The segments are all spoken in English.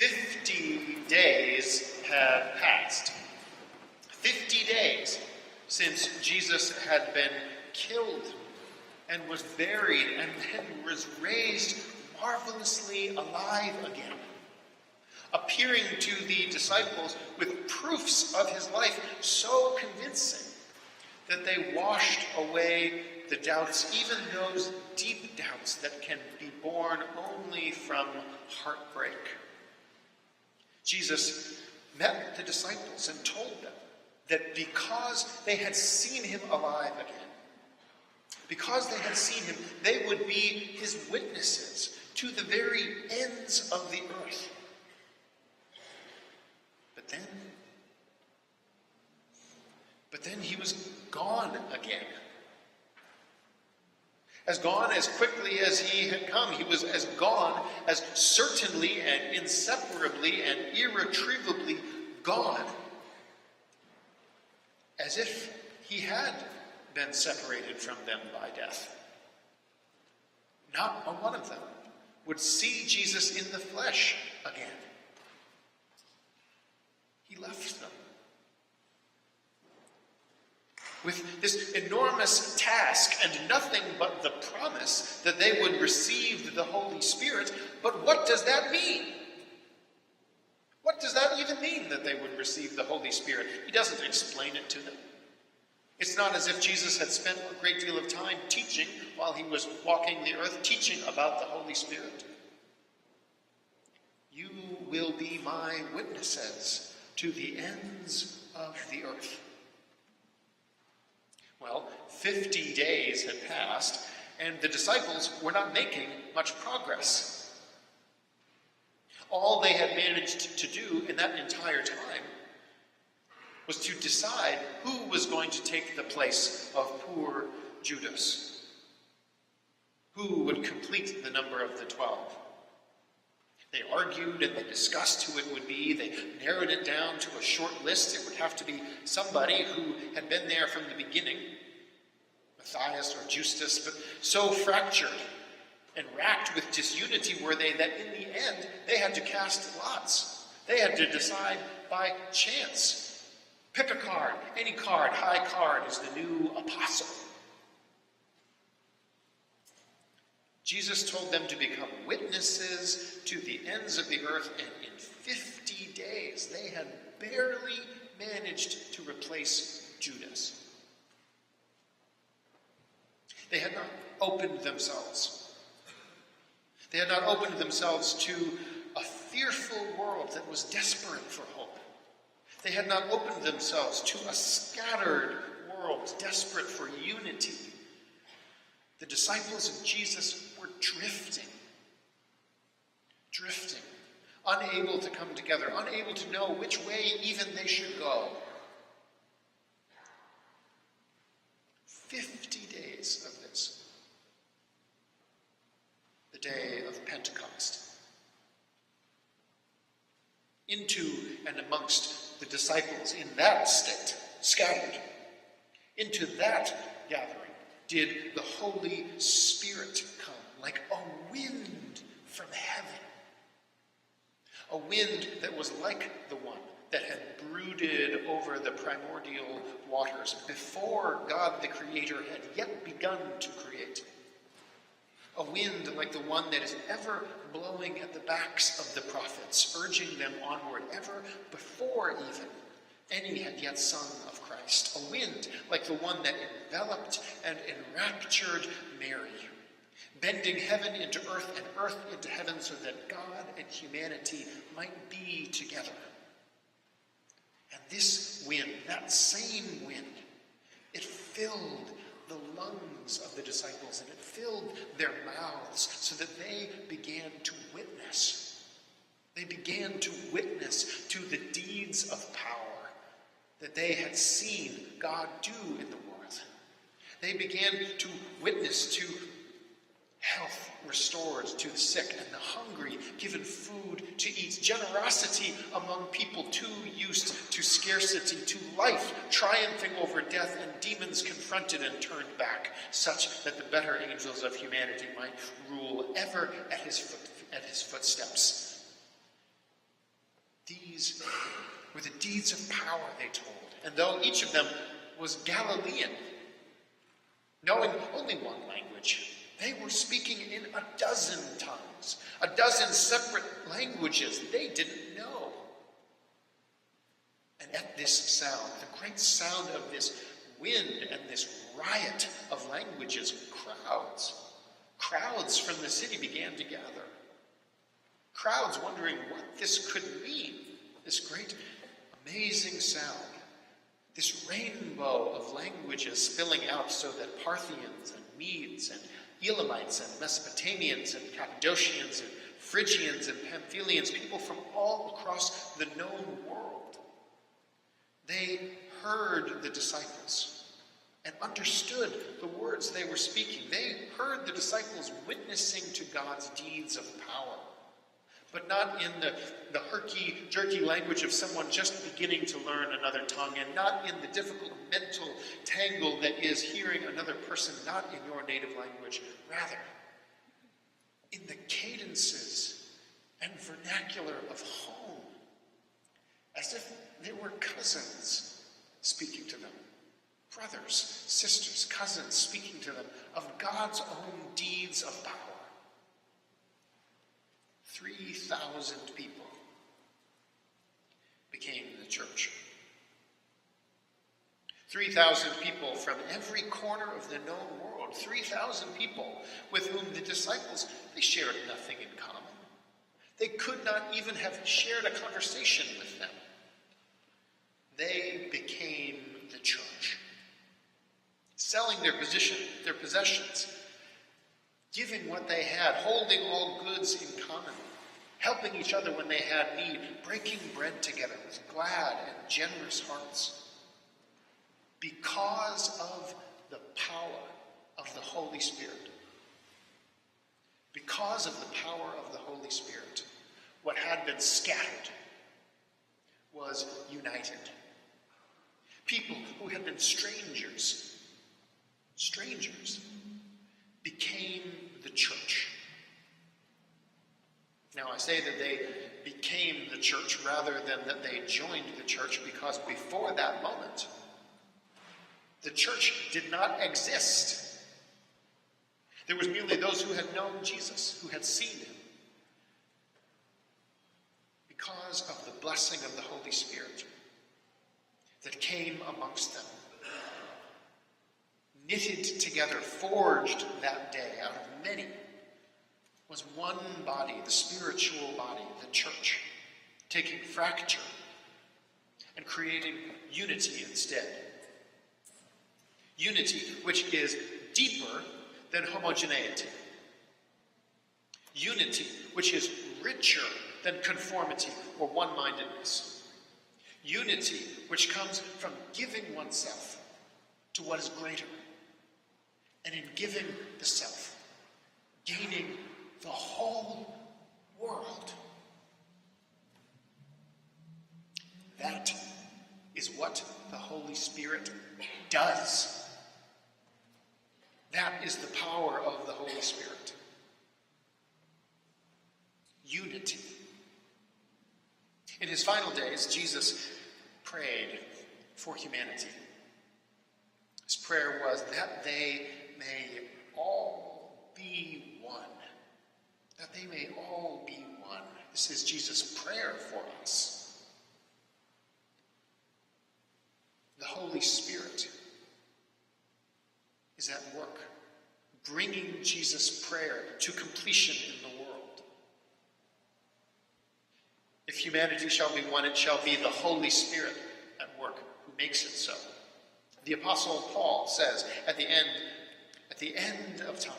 50 days had passed. 50 days since Jesus had been killed and was buried and then was raised marvelously alive again, appearing to the disciples with proofs of his life so convincing that they washed away the doubts, even those deep doubts that can be born only from heartbreak. Jesus met the disciples and told them that because they had seen him alive again, because they had seen him, they would be his witnesses to the very ends of the earth. But then he was gone again. As gone as quickly as he had come. He was as gone as certainly and inseparably and irretrievably gone as if he had been separated from them by death. Not a one of them would see Jesus in the flesh again. He left them with this enormous task and nothing but the promise that they would receive the Holy Spirit. But what does that mean? What does that even mean, that they would receive the Holy Spirit? He doesn't explain it to them. It's not as if Jesus had spent a great deal of time teaching while he was walking the earth, teaching about the Holy Spirit. You will be my witnesses to the ends of the earth. Well, 50 days had passed, and the disciples were not making much progress. All they had managed to do in that entire time was to decide who was going to take the place of poor Judas, who would complete the number of the 12. They argued and they discussed who it would be. They narrowed it down to a short list. It would have to be somebody who had been there from the beginning, Matthias or Justus, but so fractured and racked with disunity were they that in the end they had to cast lots. They had to decide by chance. Pick a card, any card, high card is the new apostle. Jesus told them to become witnesses to the ends of the earth, and in 50 days they had barely managed to replace Judas. They had not opened themselves. They had not opened themselves to a fearful world that was desperate for hope. They had not opened themselves to a scattered world desperate for unity. The disciples of Jesus were drifting, unable to come together, unable to know which way even they should go. 50 days of this. The day of Pentecost. Into and amongst the disciples in that state, scattered, into that gathering, did the Holy Spirit come like a wind from heaven. A wind that was like the one that had brooded over the primordial waters before God the Creator had yet begun to create. A wind like the one that is ever blowing at the backs of the prophets, urging them onward, ever before even any had yet sung of Christ. A wind like the one that enveloped and enraptured Mary, bending heaven into earth and earth into heaven so that God and humanity might be together. And this wind, that same wind, it filled the lungs of the disciples and it filled their mouths so that they began to witness. They began to witness to the deeds of power that they had seen God do in the world. They began to witness to health restored to the sick and the hungry, given food to eat, generosity among people too used to scarcity, to life triumphing over death, and demons confronted and turned back, such that the better angels of humanity might rule ever at his footsteps. These were the deeds of power, they told. And though each of them was Galilean, knowing only one language, they were speaking in a dozen tongues, a dozen separate languages they didn't know. And at this sound, the great sound of this wind and this riot of languages, crowds from the city began to gather. Crowds wondering what this could mean, this great, amazing sound, this rainbow of languages spilling out so that Parthians and Medes and Elamites and Mesopotamians and Cappadocians and Phrygians and Pamphylians, people from all across the known world, they heard the disciples and understood the words they were speaking. They heard the disciples witnessing to God's deeds of power, but not in the herky-jerky language of someone just beginning to learn another tongue, and not in the difficult mental tangle that is hearing another person not in your native language. Rather, in the cadences and vernacular of home, as if they were cousins speaking to them. Brothers, sisters, cousins speaking to them of God's own deeds of power. 3,000 people became the church. 3,000 people from every corner of the known world. 3,000 people with whom the disciples, they shared nothing in common. They could not even have shared a conversation with them. They became the church, selling their possessions, giving what they had, holding all goods in common, helping each other when they had need, breaking bread together with glad and generous hearts. Because of the power of the Holy Spirit. Because of the power of the Holy Spirit, what had been scattered was united. People who had been strangers, became the church. Now, I say that they became the church rather than that they joined the church, because before that moment, the church did not exist. There was merely those who had known Jesus, who had seen him. Because of the blessing of the Holy Spirit that came amongst them, knitted together, forged that day out of many, was one body, the spiritual body, the church, taking fracture and creating unity instead. Unity which is deeper than homogeneity. Unity which is richer than conformity or one-mindedness. Unity which comes from giving oneself to what is greater. And in giving the self, gaining the whole world. That is what the Holy Spirit does. That is the power of the Holy Spirit. Unity. In his final days, Jesus prayed for humanity. His prayer was that they may all be one. That they may all be one. This is Jesus' prayer for us. The Holy Spirit is at work, bringing Jesus' prayer to completion in the world. If humanity shall be one, it shall be the Holy Spirit at work who makes it so. The Apostle Paul says at the end of time,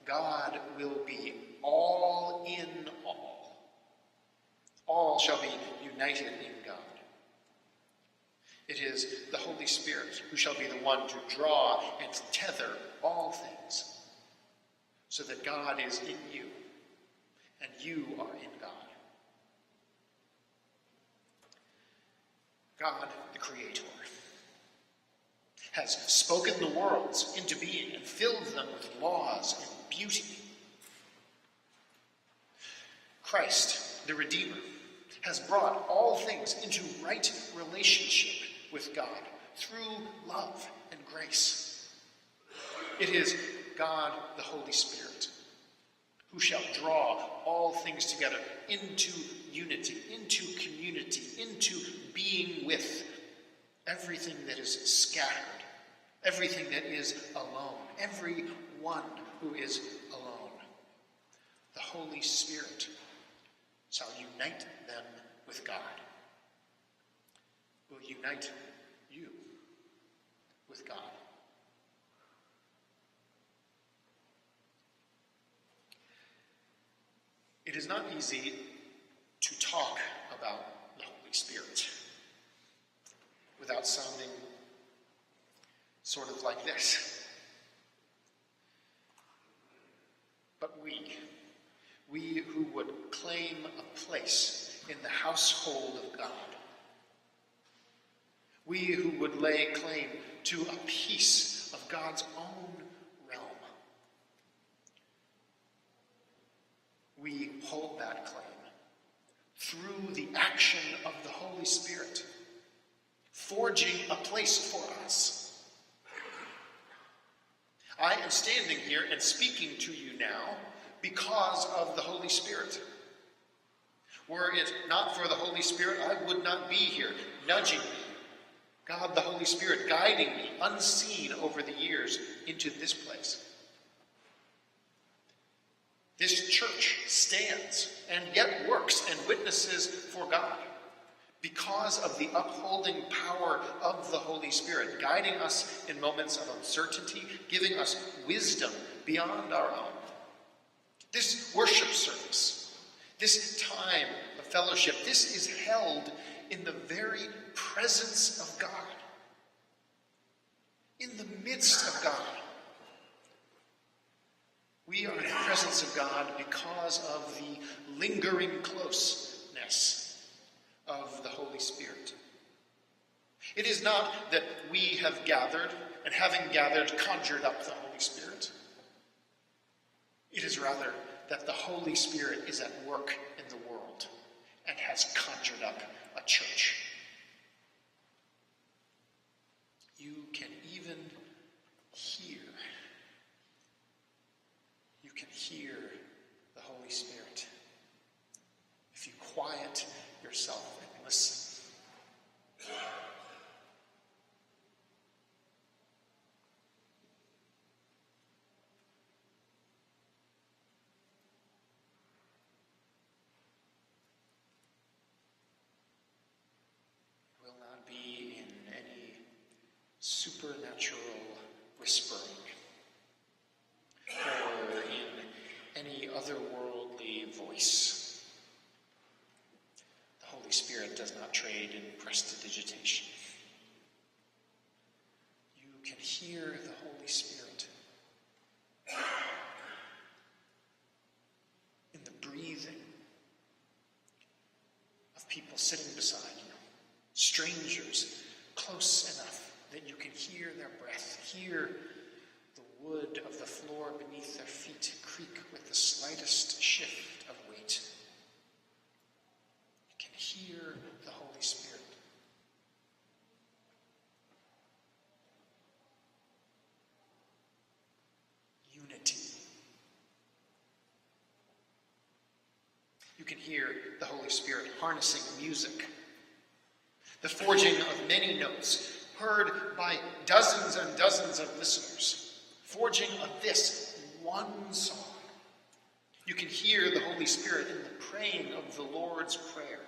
God will be all in all. All shall be united in God. It is the Holy Spirit who shall be the one to draw and tether all things, so that God is in you and you are in God. God, the Creator, has spoken the worlds into being and filled them with laws and beauty. Christ, the Redeemer, has brought all things into right relationship with God through love and grace. It is God, the Holy Spirit, who shall draw all things together into unity, into community, into being with everything that is scattered, everything that is alone, every one who is alone. The Holy Spirit shall unite them with God. Will unite you with God. It is not easy to talk about the Holy Spirit without sounding sort of like this. But we who would claim a place in the household of God, we who would lay claim to a piece of God's own realm, we hold that claim through the action of the Holy Spirit, forging a place for us. I am standing here and speaking to you now because of the Holy Spirit. Were it not for the Holy Spirit, I would not be here, nudging me. God, the Holy Spirit, guiding me, unseen over the years, into this place. This church stands and yet works and witnesses for God because of the upholding power of the Holy Spirit, guiding us in moments of uncertainty, giving us wisdom beyond our own. This worship service, this time of fellowship, this is held in the very presence of God, in the midst of God. We are in the presence of God because of the lingering closeness of the Holy Spirit. It is not that we have gathered, and having gathered, conjured up the Holy Spirit. It is rather that the Holy Spirit is at work in the world and has conjured up a church. You can even hear the Holy Spirit if you quiet yourself and listen. It will not be in any supernatural whispering or in any otherworldly voice. The Holy Spirit does not trade in prestidigitation. You can hear the Holy Spirit in the breathing of people sitting beside you, strangers close enough that you can hear their breath, hear the wood of the floor beneath their feet creak with the slightest shift of weight. You can hear the Holy Spirit. Unity. You can hear the Holy Spirit harnessing music. The forging of many notes, heard by dozens and dozens of listeners, forging of this one song. You can hear the Holy Spirit in the praying of the Lord's Prayer,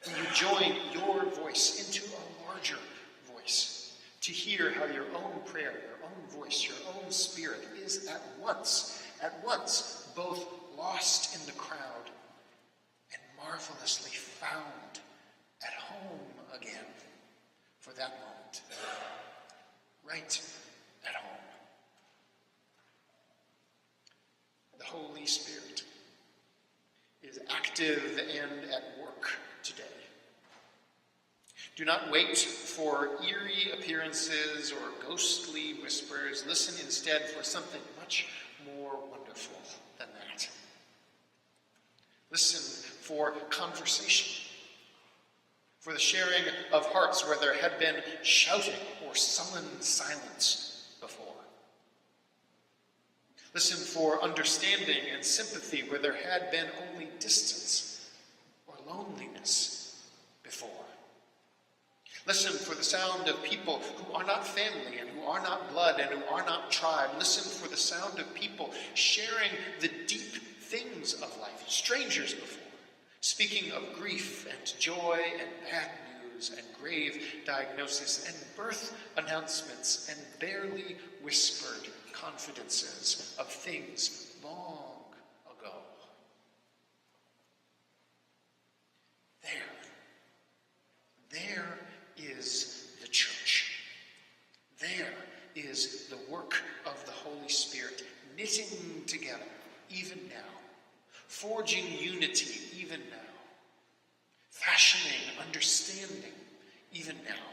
when you join your voice into a larger voice, to hear how your own prayer, your own voice, your own spirit is at once both lost in the crowd and marvelously found at home again for that moment, right at home. The Holy Spirit is active and at work today. Do not wait for eerie appearances or ghostly whispers. Listen instead for something much more wonderful than that. Listen for conversation, for the sharing of hearts where there had been shouting or sullen silence before. Listen for understanding and sympathy where there had been only distance or loneliness before. Listen for the sound of people who are not family and who are not blood and who are not tribe. Listen for the sound of people sharing the deep things of life, strangers before, speaking of grief and joy and bad news and grave diagnosis and birth announcements and barely whispered confidences of things long ago. There is the church. There is the work of the Holy Spirit, knitting together even now, forging unity even now, fashioning understanding even now.